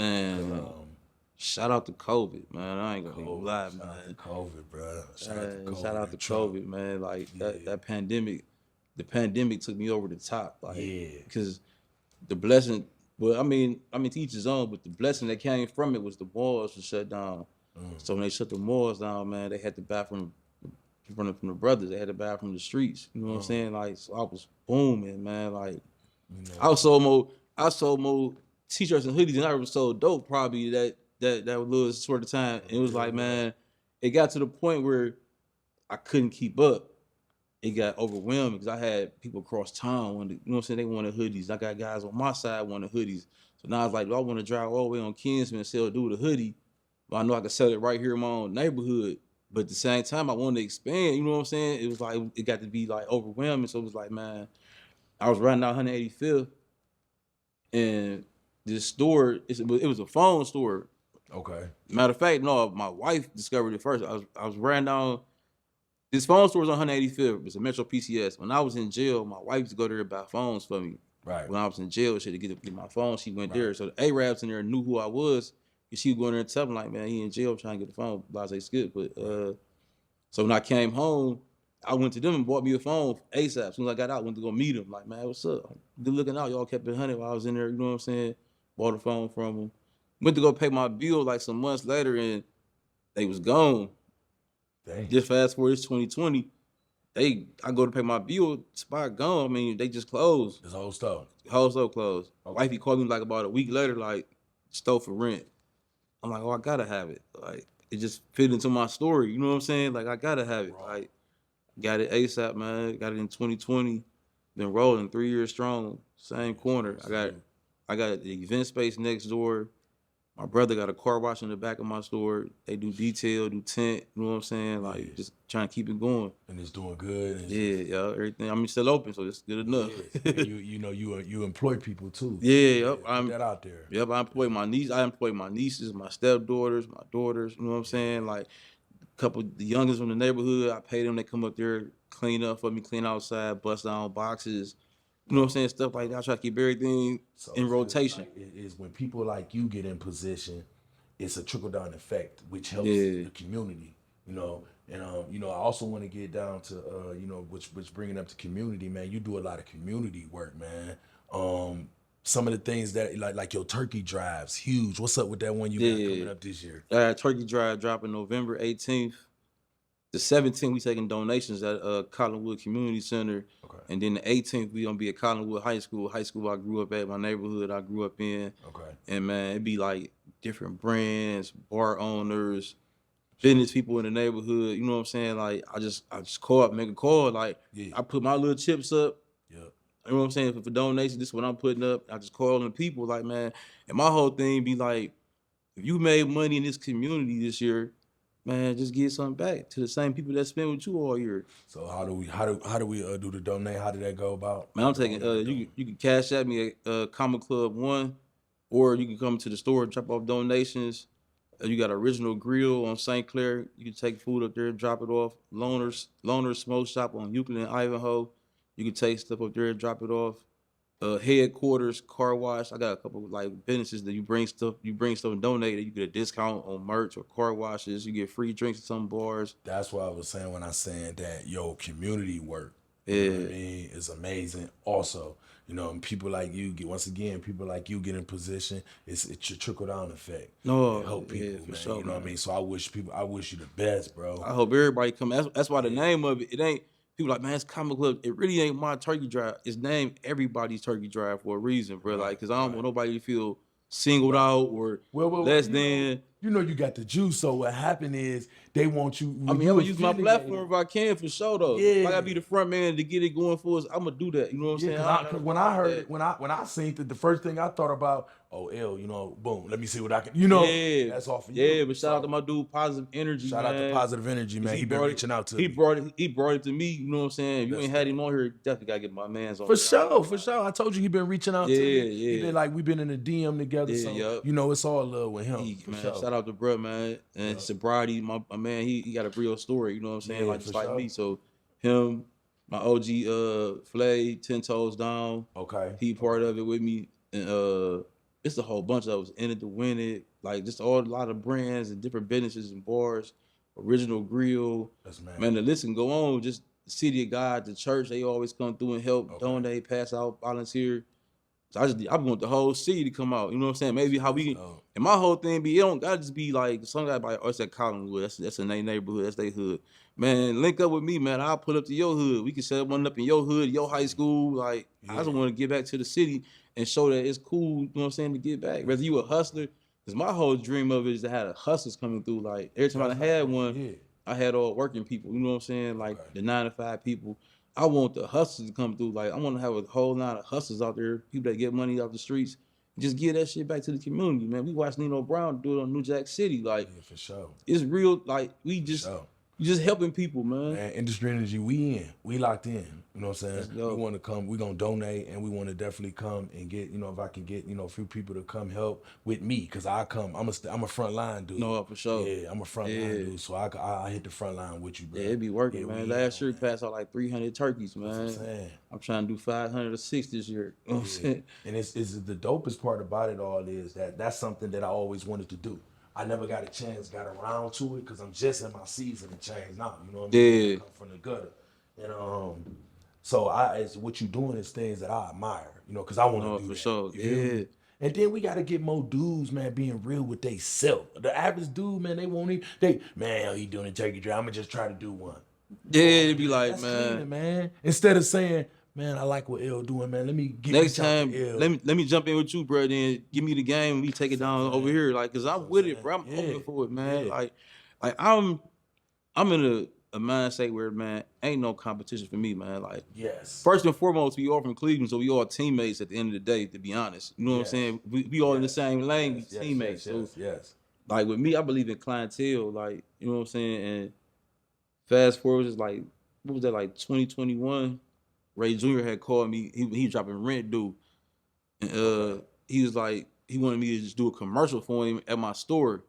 S2: Shout out to COVID, man. I ain't gonna even lie, man.
S1: Shout out to COVID, bro.
S2: Shout out to COVID, man. Like that pandemic the pandemic took me over the top. Like,
S1: Yeah.
S2: because the blessing, well, I mean, to each his own, but the blessing that came from it was the malls were shut down. So when they shut the malls down, man, they had to buy from the brothers. They had to buy from the streets. You know what I'm saying? Like, so I was booming, man. Like, I sold more t-shirts and hoodies than I ever sold dope. Probably that little sort of time. It was like, man, it got to the point where I couldn't keep up. It got overwhelming because I had people across town wanted, you know what I'm saying? They wanted hoodies. I got guys on my side wanted hoodies. So now I was like, do I want to drive all the way on Kinsman and sell dude a hoodie? But I know I could sell it right here in my own neighborhood. But at the same time, I wanted to expand. You know what I'm saying? It was like, it got to be like overwhelming. So it was like, man, I was riding out 185th, and this store, it was a phone store.
S1: Okay.
S2: Matter of fact, no, my wife discovered it first. I was riding down. This phone store was on 185th. It's a Metro PCS. When I was in jail, my wife used to go there and buy phones for me.
S1: Right.
S2: When I was in jail, she had to get my phone. She went there. So the Arabs in there knew who I was. And she would go in there and tell them, like, man, he in jail trying to get the phone. Blase skip. But so when I came home, I went to them and bought me a phone ASAP. As soon as I got out, I went to go meet them. Like, man, what's up? Good looking out. Y'all kept it 100 while I was in there. You know what I'm saying? Bought a phone from them. Went to go pay my bill like some months later, and they was gone.
S1: Dang.
S2: Just fast forward, it's 2020. I go to pay my bill, spot gone. I mean, they just closed.
S1: This whole stuff.
S2: Whole store closed.
S1: Okay.
S2: Wifey called me like about a week later, like, stole for rent. I'm like, oh, I gotta have it. Like, it just fit into my story. You know what I'm saying? Like, I gotta have it. Like, got it ASAP, man. Got it in 2020. Been rolling 3 years strong. Same corner. I got the event space next door. My brother got a car wash in the back of my store. They do detail, do tint. You know what I'm saying? Like, just trying to keep it going.
S1: And it's doing good. And
S2: Yeah, everything. I mean, still open, so it's good enough.
S1: you employ people too.
S2: Yeah,
S1: Put that out there.
S2: Yep, I employ my niece. I employ my nieces, my stepdaughters, my daughters. You know what I'm saying? Like, a couple the youngest from the neighborhood, I pay them. They come up there, clean up for me, clean outside, bust down boxes. You know what I'm saying? Stuff like that. I try to keep everything in rotation.
S1: Like, it is when people like you get in position, it's a trickle down effect, which helps
S2: Yeah.
S1: the community. You know, and I also want to get down to which bringing up the community, man. You do a lot of community work, man. Some of the things that like your turkey drives, huge. What's up with that one you got coming up this year?
S2: Turkey Drive dropping November 18th. The 17th, we taking donations at Collinwood Community Center.
S1: Okay.
S2: And then the 18th, we gonna be at Collinwood High School I grew up at, my neighborhood I grew up in.
S1: Okay.
S2: And man, it'd be like different brands, bar owners, business people in the neighborhood. You know what I'm saying? Like, I just call up, make a call. Like,
S1: Yeah.
S2: I put my little chips up.
S1: Yeah.
S2: You know what I'm saying? For donations, this is what I'm putting up. I just call on the people, like, man. And my whole thing be like, if you made money in this community this year, man, just give something back to the same people that spent with you all year.
S1: So how do we do the donate? How did that go about?
S2: Man, I'm taking you can cash at me at Common Club 1, or you can come to the store and drop off donations. You got Original Grill on St. Clair. You can take food up there and drop it off. Loner's Smoke Shop on Euclid and Ivanhoe. You can take stuff up there and drop it off. Headquarters Car Wash. I got a couple of like businesses that you bring stuff and donate it. You get a discount on merch or car washes. You get free drinks at some bars.
S1: That's what I was saying when I saying that community work.
S2: Yeah.
S1: You know what I mean? It's amazing. Also, and people like you people like you get in position. It's a trickle down effect.
S2: No,
S1: It help people,
S2: for
S1: man.
S2: sure,
S1: You know what I
S2: man.
S1: mean? So I wish you the best, bro.
S2: I hope everybody come. That's why the name of it ain't. People like, man, it's Comic Club. It really ain't my turkey drive. It's named everybody's turkey drive for a reason, bro. Like, cause I don't want nobody to feel singled out or less than.
S1: You got the juice. So what happened is they want you.
S2: I mean, I'm gonna use my platform if I can for sure though.
S1: Yeah.
S2: If I gotta be the front man to get it going for us, I'm gonna do that. You know what I'm saying?
S1: Because when I heard it, when I seen it, the first thing I thought about, boom, let me see what I can,
S2: Yeah,
S1: that's off of you.
S2: Yeah, but shout out to my dude, Positive Energy.
S1: Shout out to Positive Energy, man. He been reaching out to me.
S2: He brought it to me. You know what I'm saying? If you ain't had him on here, definitely gotta get my man's on.
S1: For sure. I told you he been reaching out to me.
S2: Yeah.
S1: He been like, we been in a DM together.
S2: Yeah,
S1: So
S2: yup.
S1: it's all love with him.
S2: Man,
S1: Sure.
S2: shout out to bruh, man. And sobriety, my man, he got a real story, you know what I'm saying?
S1: Yeah,
S2: like just
S1: for
S2: like
S1: sure.
S2: me. So him, my OG Flay, 10 Toes Down.
S1: Okay.
S2: He part of it with me. And it's a whole bunch of us in it to win it. Like just a lot of brands and different businesses and bars. Original Grill.
S1: That's mad.
S2: Man, the list can go on. Just the city of God, the church, they always come through and help, donate, pass out, volunteer. So I want the whole city to come out. You know what I'm saying? Maybe how we and my whole thing be, it don't gotta just be like some guy like, oh, it's at Collinwood. That's in their neighborhood, that's their hood. Man, link up with me, man. I'll pull up to your hood. We can set one up in your hood, your high school. Like, I just want to get back to the city and show that it's cool, you know what I'm saying, to get back. Whether you a hustler, because my whole dream of it is to have hustlers coming through. Like, every time I had one, I had all working people, you know what I'm saying? Like, the 9-to-5 people. I want the hustlers to come through. Like, I want to have a whole lot of hustlers out there, people that get money off the streets. Just give that shit back to the community, man. We watched Nino Brown do it on New Jack City. Like,
S1: for sure.
S2: It's real. Like, we just helping people, man.
S1: Industry Energy, we locked in. You know what I'm saying? We want to come, we gonna donate, and we want to definitely come and get, you know, if I can get, you know, a few people to come help with me, cause I'm a front line dude.
S2: No, for sure.
S1: Yeah, I'm a front line dude, so I hit the front line with you, bro.
S2: Yeah, it be working, man. Last year we passed out like 300 turkeys, man.
S1: That's what I'm saying. I'm
S2: trying to do 500 or 6 this year. You know what I'm saying?
S1: And it's the dopest part about it all is that's something that I always wanted to do. I never got around to it because I'm just in my season of change now. You know what I mean? I come from the gutter. And so what you doing is things that I admire, you know, because I want to do
S2: for
S1: that.
S2: Sure.
S1: Yeah. And then we got to get more dudes, man, being real with they self. The average dude, man, they won't even, man, he doing a turkey drive. I'm going to just try to do one.
S2: Yeah, it'd be like,
S1: man. Instead of saying, man, I like what L doing, man. Let me get
S2: next time. Let me jump in with you, bro. Then give me the game. We take it down over here, like, cause I'm with it, bro. I'm open for it, man. Like I'm in a mindset where, man, ain't no competition for me, man. Like, first and foremost, we all from Cleveland, so we all teammates at the end of the day. To be honest, you know what I'm saying? We all in the same lane, we teammates. Like with me, I believe in clientele. Like, you know what I'm saying? And fast forward is like, what was that, like 2021? Ray Jr. had called me. He dropping rent due, and he was like, he wanted me to just do a commercial for him at my store.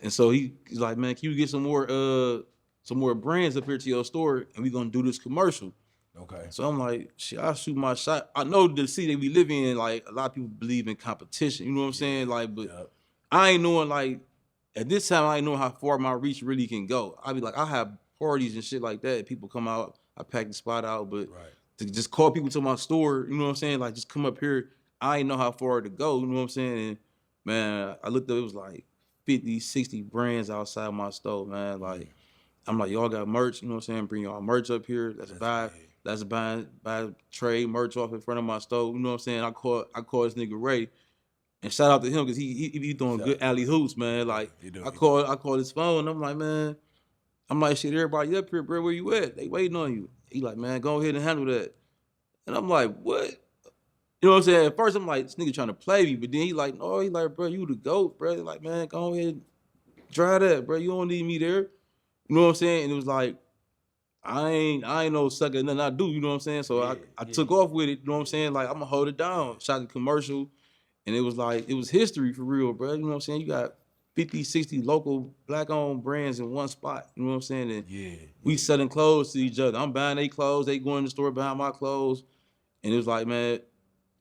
S2: And so he's like, man, can you get some more brands up here to your store, and we gonna do this commercial?
S1: Okay.
S2: So I'm like, shit, I'll shoot my shot. I know the city that we live in, like, a lot of people believe in competition. You know what I'm saying? Like, but I ain't knowing, like, at this time, I ain't knowing how far my reach really can go. I be like, I have parties and shit like that. People come out. I pack the spot out, but to just call people to my store, you know what I'm saying? Like, just come up here. I ain't know how far to go, you know what I'm saying? And, man, I looked up, it was like 50, 60 brands outside my store, man. Like, I'm like, y'all got merch, you know what I'm saying? Bring y'all merch up here. Let's buy trade merch off in front of my store, you know what I'm saying? I call this nigga Ray. And shout out to him because he doing good alley hoops, man. Like, I call his phone, and I'm like, man, shit, everybody up here, bro, where you at? They waiting on you. He like, man, go ahead and handle that. And I'm like, what? You know what I'm saying? At first, I'm like, this nigga trying to play me. But then he like, no, he like, bro, you the GOAT, bro. Like, man, go ahead and try that, bro. You don't need me there. You know what I'm saying? And it was like, I ain't no sucker, nothing I do, you know what I'm saying? So I took off with it, you know what I'm saying? Like, I'm going to hold it down. Shot the commercial. And it was like, it was history for real, bro. You know what I'm saying? You got 50, 60 local black-owned brands in one spot. You know what I'm saying? And we selling clothes to each other. I'm buying their clothes. They going to the store buying my clothes. And it was like, man,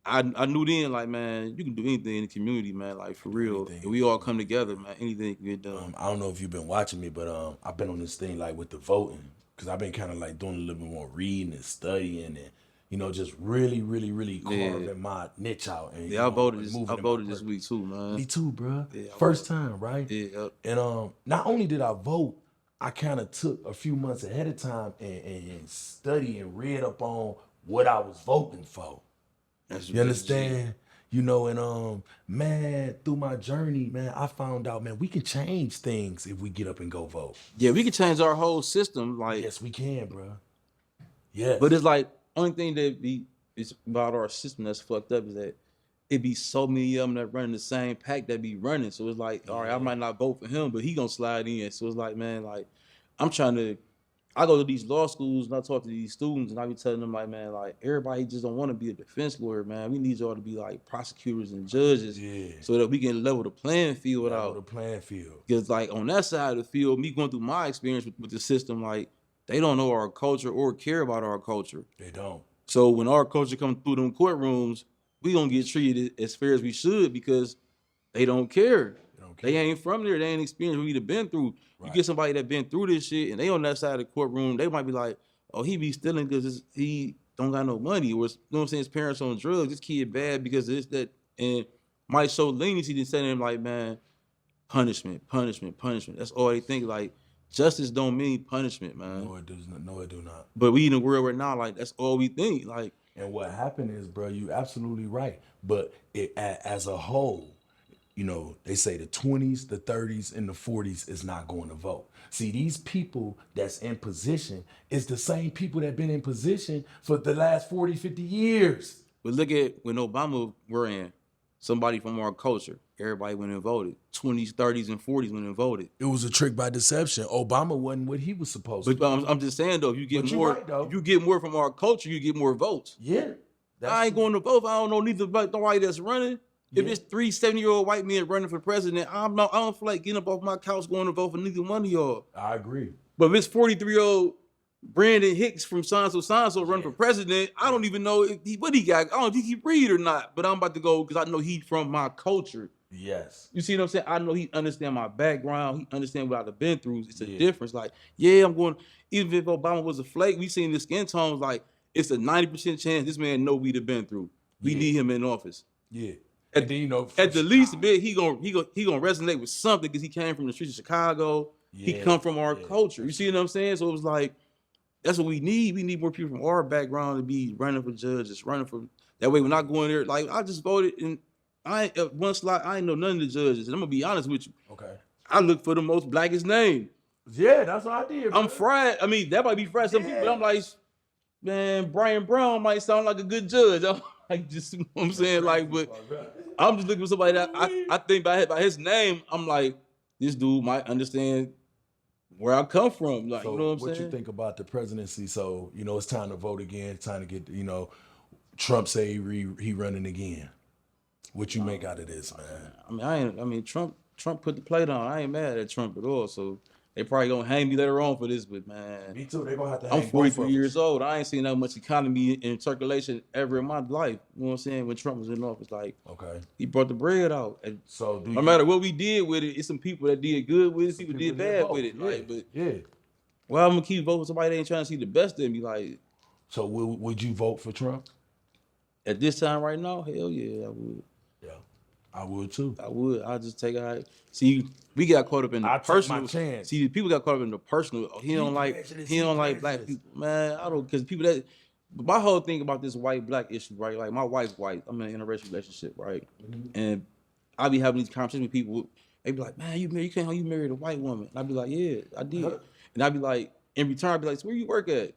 S2: I knew then, like, man, you can do anything in the community, man, like, for real. And we all come together, man. Anything can get done.
S1: I don't know if you've been watching me, but I've been on this thing, like, with the voting. Because I've been kind of, like, doing a little bit more reading and studying and, you know, just really, really, really carving my niche out. And,
S2: I voted this week too, man.
S1: Me too, bro. First time, right?
S2: Yeah.
S1: And not only did I vote, I kind of took a few months ahead of time and studied and read up on what I was voting for. You understand? You know, and man, through my journey, man, I found out, man, we can change things if we get up and go vote.
S2: Yeah, we can change our whole system. Like,
S1: yes, we can, bro. Yeah.
S2: But it's like, only thing that is about our system that's fucked up is that it be so many of them that running the same pack that be running. So it's like, all right, I might not vote for him, but he gonna slide in. So it's like, man, like, I go to these law schools and I talk to these students and I be telling them, like, man, like, everybody just don't want to be a defense lawyer, man. We need y'all to be like prosecutors and judges so that we can level the playing field out. Because, like, on that side of the field, me going through my experience with the system, like, they don't know our culture or care about our culture.
S1: They don't.
S2: So when our culture comes through them courtrooms, we gonna get treated as fair as we should because they don't care. They ain't from there. They ain't experienced what we've been through. Right. You get somebody that been through this shit and they on that side of the courtroom, they might be like, oh, he be stealing because he don't got no money, or you know what I'm saying, his parents on drugs. This kid bad because of this, that, and might show leniency to say to him like, man, punishment, punishment, punishment. That's all they think. Like justice don't mean punishment, man.
S1: No, it does not. No, it do not.
S2: But we in a world right now, like that's all we think. Like,
S1: And what happened is, bro, you absolutely right. But as a whole, you know, they say the 20s, the 30s, and the 40s is not going to vote. See, these people that's in position is the same people that been in position for the last 40, 50 years.
S2: but look at when Obama were in, somebody from our culture, everybody went and voted. 20s, 30s, and 40s went and voted.
S1: It was a trick by deception. Obama wasn't what he was supposed to.
S2: But I'm just saying though, if you get
S1: But you're
S2: more,
S1: right, though.
S2: if you get more from our culture, you get more votes.
S1: Yeah.
S2: I ain't going to vote if I don't know neither about nobody that's running. If
S1: Yeah.
S2: it's 3 70-year-old white men running for president, I don't feel like getting up off my couch going to vote for neither one of y'all.
S1: I agree.
S2: But if it's 43-year-old Brandon Hicks from so running for president, I don't even know what he got. I don't know if he can read or not. But I'm about to go because I know he from my culture.
S1: Yes.
S2: You see what I'm saying? I know he understand my background. He understand what I've been through. It's a
S1: Yeah.
S2: difference. Like, yeah, I'm going. Even if Obama was a flake, we seen the skin tones. Like, it's a 90% chance this man know we'd have been through. We
S1: Yeah.
S2: need him in office.
S1: Yeah.
S2: At,
S1: And then, you know,
S2: at the least bit, he gonna resonate with something because he came from the streets of Chicago. He
S1: Yeah,
S2: come from our
S1: yeah.
S2: culture. You see what I'm saying? So it was like, that's what we need. We need more people from our background to be running for judges, running for that way. When I go in there, like I just voted and one slot, I ain't know none of the judges. And I'm gonna be honest with you.
S1: Okay.
S2: I look for the most blackest name.
S1: Yeah, that's what I did.
S2: I'm
S1: bro.
S2: fried. I mean, that might be fried some people, but I'm like, man, Brian Brown might sound like a good judge. I'm like, just you know what I'm saying, like, but I'm just looking for somebody that I think by his name, I'm like, this dude might understand where I come from. Like,
S1: So
S2: you know what I'm
S1: what
S2: saying?
S1: you think about the presidency? So, you know, it's time to vote again, time to get, you know, Trump say he running again. What you make out of this, man?
S2: I mean, Trump put the plate on. I ain't mad at Trump at all. So they probably gonna hang me later on for this, but man,
S1: Me too. They're gonna have to
S2: I'm
S1: hang both
S2: 43
S1: of
S2: years
S1: us.
S2: old. I ain't seen that much economy in circulation ever in my life. You know what I'm saying? When Trump was in office, like
S1: Okay.
S2: he brought the bread out. And
S1: So do
S2: no
S1: you,
S2: matter what we did with it, it's some people that did good with it, people did bad
S1: both.
S2: with it.
S1: Yeah.
S2: Like, but
S1: yeah.
S2: well, I'm gonna keep voting for somebody that ain't trying to see the best in me. Like
S1: So would you vote for Trump?
S2: at this time right now, hell yeah, I would.
S1: Yeah. I would too.
S2: I would. I just take it. See, we got caught up in the
S1: I take
S2: personal.
S1: my chance.
S2: See, people got caught up in the personal. Oh, he don't like black people, man. I don't because people that. But my whole thing about this white black issue, right? Like my wife's white. I'm in an interracial relationship, right? And I be having these conversations with people. They be like, man, you married a white woman. And I be like, yeah, I did. And I be like, in return, I be like, so where you work at?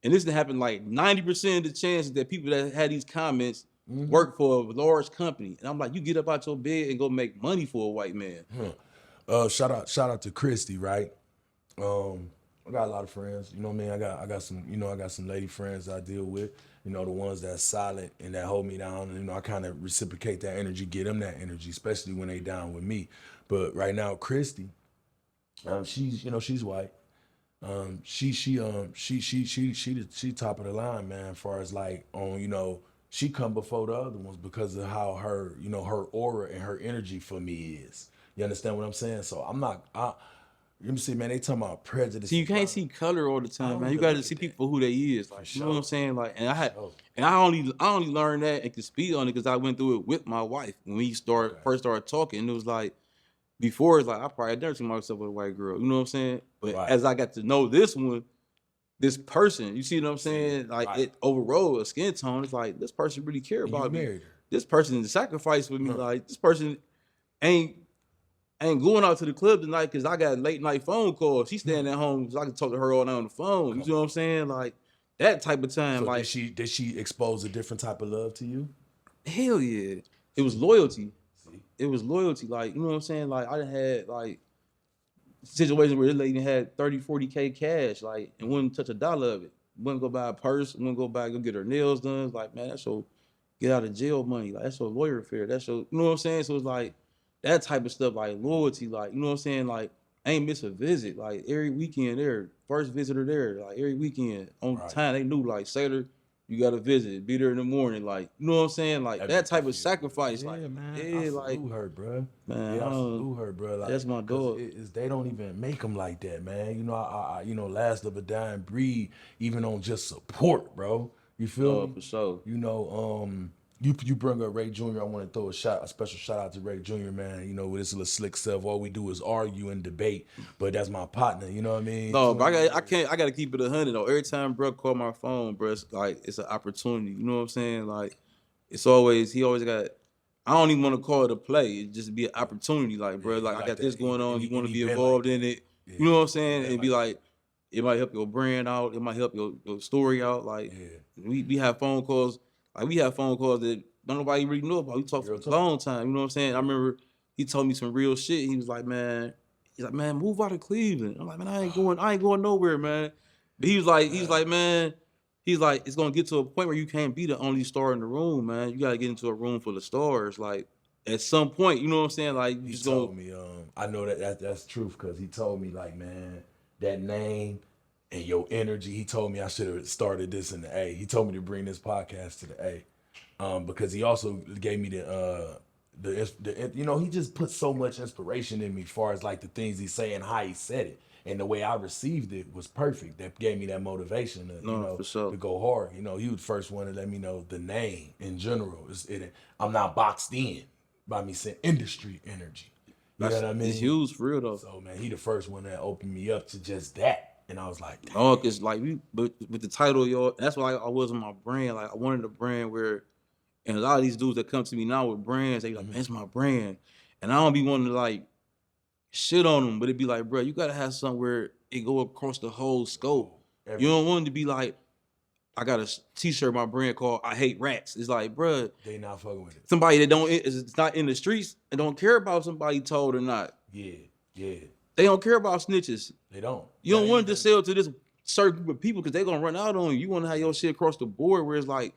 S2: And this happened like 90% of the chances that people that had these comments work for a large company. And I'm like, you get up out your bed and go make money for a white man.
S1: Shout out to Christy, right? I got a lot of friends, you know what I mean? I got some lady friends I deal with, you know, the ones that's solid and that hold me down. And, you know, I kind of reciprocate that energy, get them that energy, especially when they down with me. But right now, Christy, she's white. She top of the line, man, as far as like on, you know, she come before the other ones because of how her, you know, her aura and her energy for me is. You understand what I'm saying? So let me see, man, they talking about prejudice.
S2: See, you can't see color all the time, man. You got to see people who they is. Like, you know what I'm saying? Like, and I only learned that and could speak on it because I went through it with my wife when we first started talking. And it was like, before it's like I probably had never seen myself with a white girl. You know what I'm saying? But as I got to know this person, you see what I'm saying? Like it overrode a skin tone. It's like this person really care about me.
S1: Married her.
S2: This person sacrificed with me. Like this person ain't going out to the club tonight because I got a late night phone call. She's staying at home so I can talk to her all night on the phone. You know what I'm saying? Like that type of time.
S1: So
S2: like
S1: did she expose a different type of love to you?
S2: hell yeah. It was loyalty. It was loyalty. Like, you know what I'm saying? Like I done had like situations where this lady had 30, 40K cash, like, and wouldn't touch a dollar of it. Wouldn't go buy a purse, wouldn't go get her nails done. It's like, man, that's your get out of jail money. Like that's your lawyer affair. That's your, you know what I'm saying? So it's like that type of stuff, like loyalty, like, you know what I'm saying? Like, I ain't miss a visit. Like every weekend there, first visitor there, like every weekend on time, they knew like Sailor, you gotta visit, be there in the morning, like, you know what I'm saying? Like that type of sacrifice,
S1: Yeah,
S2: like,
S1: man.
S2: yeah,
S1: I
S2: like,
S1: salute her, bro.
S2: man,
S1: Yeah, I salute her, bro. Like,
S2: that's my
S1: cause
S2: dog.
S1: they don't even make them like that, man. You know, last of a dying breed, even on just support, bro. You feel
S2: No,
S1: me?
S2: for sure.
S1: You know, you bring up Ray Jr. I want to throw a special shout out to Ray Jr. Man. You know, with his little slick self, all we do is argue and debate. But that's my partner. You know what I mean?
S2: No, but
S1: 20
S2: I gotta keep it 100 though. Every time bro call my phone, bro, it's like it's an opportunity. You know what I'm saying? Like it's always he always got. I don't even want to call it a play. It just be an opportunity. Like bro,
S1: Yeah,
S2: like
S1: he
S2: I
S1: like
S2: got
S1: that.
S2: this going on.
S1: And
S2: You
S1: he,
S2: want
S1: and
S2: to
S1: he
S2: be
S1: been
S2: involved
S1: like
S2: in
S1: that.
S2: it.
S1: Yeah,
S2: You know what I'm
S1: he
S2: saying?
S1: been
S2: And be
S1: like
S2: like, it might help your brand out. It might help your story out. Like
S1: Yeah.
S2: we have phone calls. Like we have phone calls that don't nobody really know about. We talked for
S1: Real
S2: a
S1: talk.
S2: long time. You know what I'm saying? I remember he told me some real shit. He was like, man, move out of Cleveland. I'm like, man, I ain't going nowhere, man. But he's like, man, he's like, it's gonna get to a point where you can't be the only star in the room, man. You gotta get into a room full of stars. Like at some point, you know what I'm saying? Like you
S1: He
S2: just
S1: told
S2: gonna
S1: me, I know that's truth because he told me like, man, that name and your energy. He told me I should have started this in the A. He told me to bring this podcast to the A, because he also gave me the you know, he just put so much inspiration in me, as far as like the things he say and how he said it. And the way I received it was perfect. That gave me that motivation to, you
S2: No,
S1: know,
S2: for sure.
S1: to go hard. You know, he was the first one to let me know the name in general. I'm not boxed in by me saying industry energy. You know what I mean?
S2: It's huge for real though.
S1: So man, he the first one that opened me up to just that, and I was like, damn.
S2: Oh, cause like but with the title, y'all, that's why I was on my brand. Like I wanted a brand where, and a lot of these dudes that come to me now with brands, they like, man, it's my brand, and I don't be wanting to like shit on them, but it'd be like, bro, you gotta have something where it go across the whole scope. You don't want it to be like, I got a T-shirt my brand called "I Hate Rats." It's like, bro,
S1: They not fucking with it.
S2: somebody that it's not in the streets and don't care about somebody told or not.
S1: Yeah, yeah,
S2: They don't care about snitches.
S1: they don't.
S2: You don't
S1: Not
S2: want it to
S1: even-
S2: sell to this certain group of people because they're gonna run out on you. You want to have your shit across the board where it's like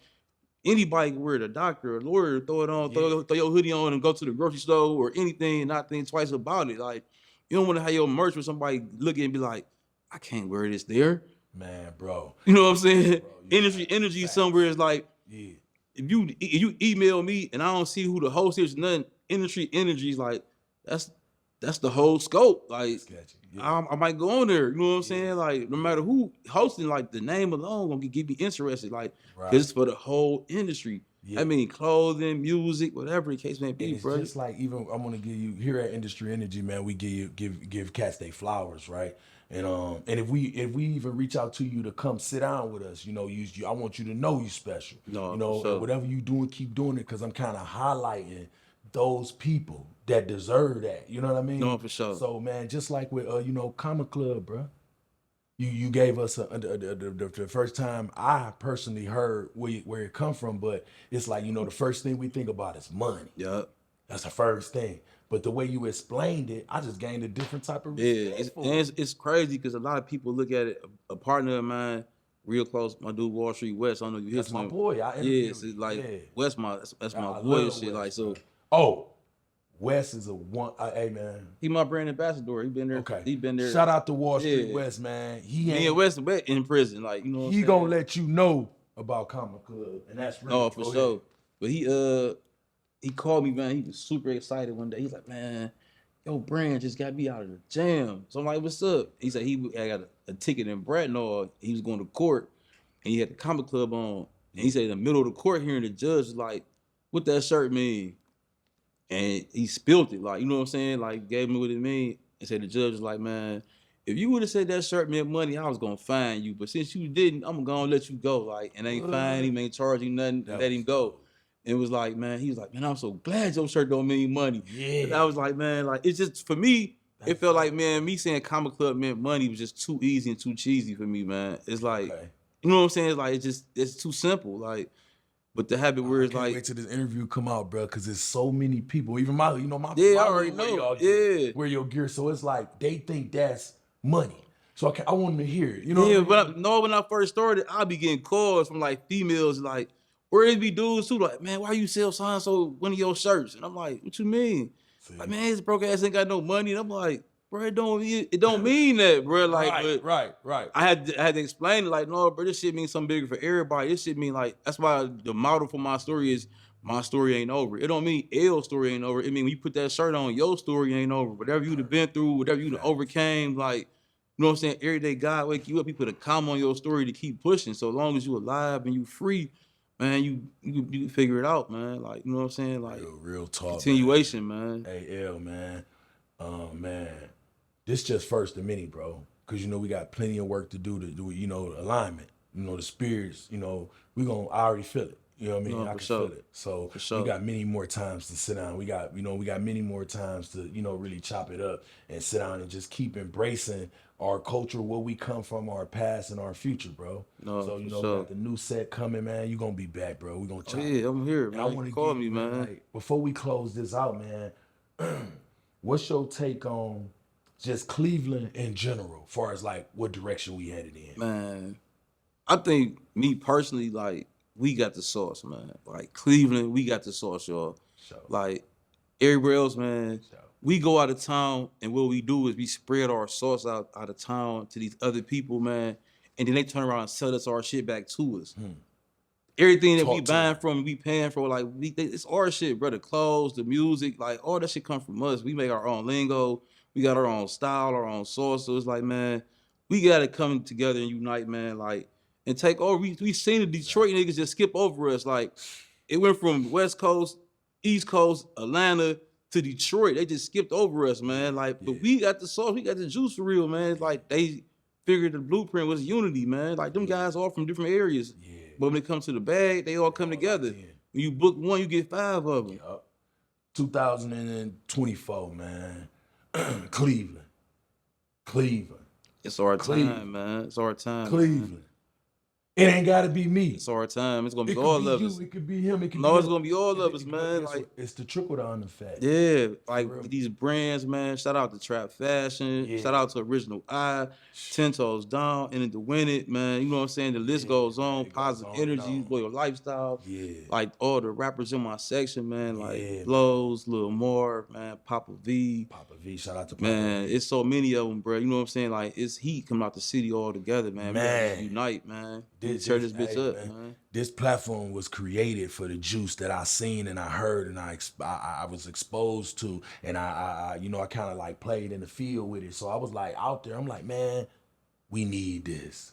S2: anybody can wear it, a doctor, a lawyer, throw it on, throw your hoodie on and go to the grocery store or anything and not think twice about it. Like you don't want to have your merch where somebody look at it and be like, I can't wear this there.
S1: Man, bro.
S2: You know what I'm saying?
S1: Bro, you
S2: Energy
S1: facts.
S2: somewhere is like,
S1: Yeah,
S2: if you email me and I don't see who the host is, nothing. Industry energy is like that's the whole scope. Like
S1: sketchy. Yeah.
S2: I might go on there. You know what I'm saying? Like no matter who hosting, like the name alone gonna get me interested. Like
S1: Right.
S2: because it's for the whole industry.
S1: Yeah.
S2: I mean clothing, music, whatever the case may
S1: And
S2: be,
S1: it's
S2: bro.
S1: just like, even I'm gonna give you here at Industry Energy, man. We give cats they flowers, right? And if we even reach out to you to come sit down with us, you know, I want you to know you special.
S2: No,
S1: you know,
S2: for sure.
S1: and whatever you doing, keep doing it, because I'm kind of highlighting those people that deserve that. You know what I mean?
S2: No, for sure.
S1: So man, just like with you know, Comic Club, bro. You gave us the first time I personally heard where it come from, but it's like, you know, the first thing we think about is money.
S2: Yeah.
S1: That's the first thing. But the way you explained it, I just gained a different type of
S2: Yeah,
S1: respect for it.
S2: it's crazy because a lot of people look at it. A partner of mine, real close, my dude Wall Street West. I don't know if you hit
S1: That's my
S2: him.
S1: boy. I
S2: Yeah,
S1: interviewed
S2: so
S1: him.
S2: like
S1: Yeah.
S2: West, that's
S1: I
S2: my
S1: love
S2: boy and shit.
S1: Wes,
S2: Like so,
S1: bro. Oh, Wes is a one. Hey man.
S2: he my brand ambassador. He been there.
S1: Okay.
S2: He been there.
S1: Shout out to Wall Street
S2: Yeah.
S1: West, man. He
S2: Me and
S1: ain't.
S2: West in prison. Like you know, what
S1: He
S2: I'm
S1: gonna
S2: saying?
S1: let you know about Comic Club, and that's real.
S2: No, for
S1: Go
S2: sure.
S1: ahead.
S2: But he called me, man. He was super excited one day. He's like, man, your brand just got me out of the jam. So I'm like, what's up? He said I got a ticket in Bratton. He was going to court, and he had the Comic Club on. And he said in the middle of the court hearing the judge was like, what that shirt mean? And he spilled it, like, you know what I'm saying? Like, gave me what it mean. And said the judge was like, man, if you would have said that shirt meant money, I was gonna fine you. But since you didn't, I'm gonna let you go. Like, and ain't fine him, ain't charge him nothing,
S1: That
S2: let
S1: was
S2: him go. And it was like, man, he was like, man, I'm so glad your shirt don't mean money.
S1: Yeah.
S2: And I was like, man, like, it's just, for me, it felt like, man, me saying Comic Club meant money was just too easy and too cheesy for me, man. It's like,
S1: Okay.
S2: you know what I'm saying? It's like, it's too simple. Like, but the habit where
S1: I
S2: it's
S1: can't
S2: like,
S1: wait till this interview come out, bro, because there's so many people. Even my, you know, my
S2: Yeah, I
S1: my
S2: already
S1: where
S2: know.
S1: y'all
S2: Yeah.
S1: where your gear. So it's like they think that's money. So I want them to hear it. You know?
S2: yeah,
S1: what I mean?
S2: but when I first started, I'd be getting calls from like females, like, or it'd be dudes too, like, man, why you sell so one of your shirts? And I'm like, what you mean?
S1: See?
S2: Like, man, his broke ass ain't got no money. And I'm like, bro, it don't mean that, bro. Like, but
S1: right.
S2: I had to explain it, like, no, bro, this shit means something bigger for everybody. This shit mean like, that's why the motto for my story is my story ain't over. It don't mean L's story ain't over. It mean when you put that shirt on, your story ain't over. Whatever you've been through, whatever you overcame, like, you know what I'm saying? Every day God wake you up, he put a comma on your story to keep pushing. So as long as you alive and you free, man, you can figure it out, man. Like, you know what I'm saying? Like,
S1: Real talk.
S2: continuation, man.
S1: Hey, L, man. Man, this just first of many, bro. Cause you know we got plenty of work to do, you know, alignment. You know, the spirits, you know, I already feel it. You know what I mean?
S2: No,
S1: I
S2: for
S1: can
S2: sure.
S1: feel it. So
S2: For sure.
S1: we got many more times to sit down. We got many more times to, you know, really chop it up and sit down and just keep embracing our culture, where we come from, our past and our future, bro.
S2: No,
S1: So, you
S2: for
S1: know,
S2: sure.
S1: we got the new set coming, man. You gonna be back, bro. We gonna
S2: Oh,
S1: chop it.
S2: yeah, I'm here,
S1: And
S2: man.
S1: I want to
S2: Call me, man.
S1: Like, before we close this out, man, what's your take on just Cleveland in general, far as like what direction we headed in?
S2: Man, I think me personally, like, we got the sauce, man. Like, Cleveland, we got the sauce, y'all.
S1: So,
S2: Like, everywhere else, man,
S1: so,
S2: we go out of town, and what we do is we spread our sauce out of town to these other people, man, and then they turn around and sell us our shit back to us. Everything that we
S1: Talk to
S2: buying
S1: me.
S2: from, we paying for, like, it's our shit, bro. The clothes, the music, like, all that shit come from us. We make our own lingo. We got our own style, our own sauce. So it's like, man, we got to come together and unite, man, like, and take over. We seen the Detroit niggas just skip over us. Like, it went from West Coast, East Coast, Atlanta to Detroit. They just skipped over us, man. Like, but we got the sauce, we got the juice for real, man. It's like they figured the blueprint was unity, man. Like, them guys all from different areas.
S1: Yeah.
S2: But when it comes to the bag, they all come together. When you book one, you get 5 of them.
S1: 2024, man. Cleveland.
S2: It's our
S1: Cleveland.
S2: time, man. It's our time.
S1: Cleveland.
S2: Man.
S1: It ain't gotta be me.
S2: It's our time. It's gonna be
S1: It
S2: all
S1: could be
S2: of
S1: you,
S2: us.
S1: it could be him, it could
S2: No,
S1: be
S2: it's
S1: him.
S2: gonna be all of us, man.
S1: It's,
S2: Like,
S1: it's the trickle down effect.
S2: yeah, like
S1: real.
S2: these brands, man. Shout out to Trap Fashion.
S1: Yeah.
S2: Shout out to Original Eye. 10 Toes Down, and to Win It, man. You know what I'm saying? The list goes on.
S1: it goes
S2: Positive
S1: on and
S2: Energy,
S1: on.
S2: Loyal Lifestyle.
S1: Yeah.
S2: Like all the rappers in my section, man.
S1: Yeah,
S2: Like Blows, Lil More, man. Papa V.
S1: Papa V, shout out to Papa
S2: Man,
S1: V.
S2: it's so many of them, bro. You know what I'm saying? Like, it's heat coming out the city all together, man. We gotta unite, man. Tear this bitch up, man.
S1: This platform was created for the juice that I seen and I heard and I was exposed to, and I you know, I kind of like played in the field with it. So I was like out there. I'm like, man, we need this.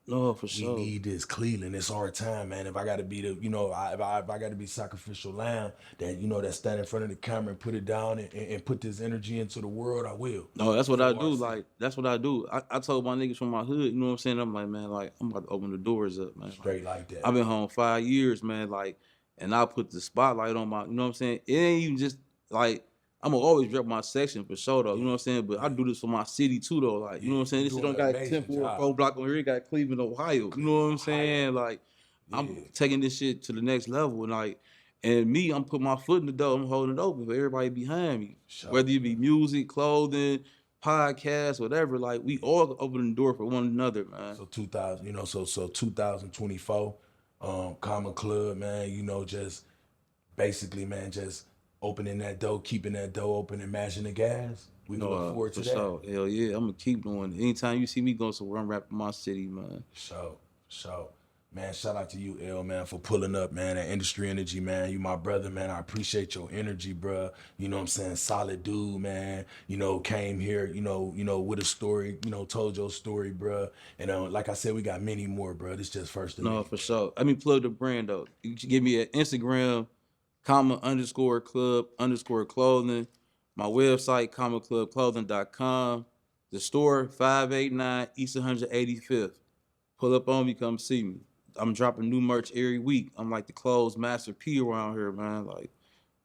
S2: No, for sure.
S1: We need this. Cleveland, it's our time, man. If I got to be the, you know, if I got to be sacrificial lamb that, you know, that stand in front of the camera and put it down and put this energy into the world, I will.
S2: No, that's what I do. Like, that's what I do. I told my niggas from my hood, you know what I'm saying? I'm like, man, like, I'm about to open the doors up, man.
S1: Straight like that.
S2: I've been home 5 years, man. Like, and I put the spotlight on my, you know what I'm saying? It ain't even just like, I'm gonna always rep my section for sure, though. You know what I'm saying? But I do this for my city too, though. Like, you know what I'm saying? This shit don't got 10 or 4 block on here. It got Cleveland, Ohio. You know what I'm saying? Like, I'm taking this shit to the next level, and like, and me, I'm putting my foot in the door. I'm holding it open for everybody behind me. Whether it be music, clothing, podcast, whatever. Like, we all open the door for one another, man.
S1: So 2000, you know, so 2024, Common Club, man. You know, just basically, man, just opening that door, keeping that door open, and mashing the gas. We can look forward to that.
S2: Sure. Hell yeah, I'm gonna keep doing it. Anytime you see me go somewhere, I'm rapping my city, man.
S1: So, man, shout out to you, L, man, for pulling up, man. That Industry Energy, man. You my brother, man. I appreciate your energy, bro. You know what I'm saying? Solid dude, man. You know, came here, you know, with a story, you know, told your story, bro. And like I said, we got many more, bro. This just first of
S2: No,
S1: many.
S2: for sure. I mean, plug the brand though. You should give me an Instagram, comma_club_clothing. My website, commaclubclothing.com. The store, 589 East 185th. Pull up on me, come see me. I'm dropping new merch every week. I'm like the clothes Master P around here, man. Like,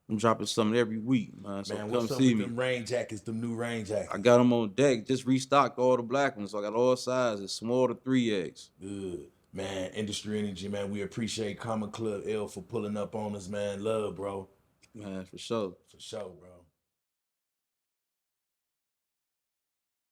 S2: I'm dropping something every week, man. So
S1: Man,
S2: come
S1: what's up
S2: see
S1: with
S2: me.
S1: them rain jackets, them new rain jackets?
S2: I got them on deck. Just restocked all the black ones. So I got all sizes, small to 3X.
S1: Good. Man, Industry Energy, man. We appreciate Common Club L for pulling up on us, man. Love, bro.
S2: Man, for sure.
S1: For sure, bro.